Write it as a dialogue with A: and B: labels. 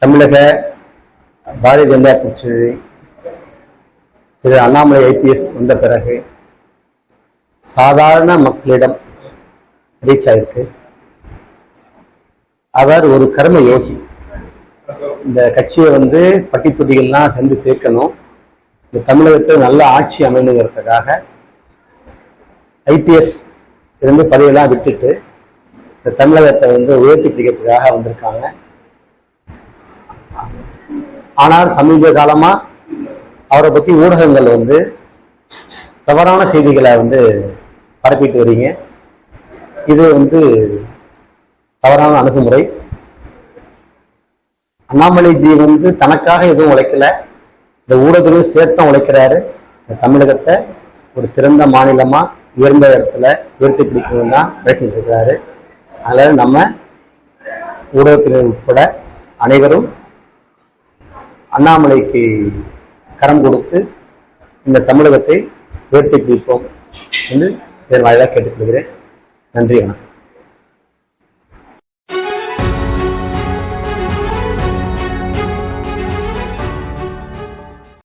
A: தமிழக பாரதிய ஜனதா கட்சி திரு அண்ணாமலை ஐபிஎஸ் வந்த பிறகு சாதாரண மக்களிடம் ரீச் ஆயிருக்கு. அவர் ஒரு கர்ம யோகி. இந்த கட்சியை பட்டி தொட்டிகள்லாம் சென்று சேர்க்கணும், இந்த தமிழகத்தில் நல்ல ஆட்சி அமைந்துங்கிறதுக்காக ஐபிஎஸ் இருந்து பதவியெல்லாம் விட்டுட்டு இந்த தமிழகத்தை உயர்த்தி பிடிக்கிறதுக்காக வந்திருக்காங்க. ஆனால் சமீப காலமா அவரை பத்தி ஊடகங்கள் தவறான செய்திகளை பரப்பிட்டு வரீங்க. இது தவறான அணுகுமுறை. அண்ணாமலைஜி தனக்காக எதுவும் உழைக்கல, இந்த ஊடகத்தையும் சேர்த்தம் உழைக்கிறாரு. இந்த தமிழகத்தை ஒரு சிறந்த மாநிலமா உயர்ந்த இடத்துல உயர்த்தி பிடிக்கணும் தான் பேசிட்டு இருக்கிறாரு. அதனால நம்ம ஊடகத்தினர் உட்பட அனைவரும் அண்ணாமலைக்கு கரம் கொடுத்து இந்த தமிழகத்தை உயர்த்தி பிடிப்போம் என்று இதன் வாயிலாக கேட்டுக்கொள்கிறேன். நன்றி, வணக்கம்.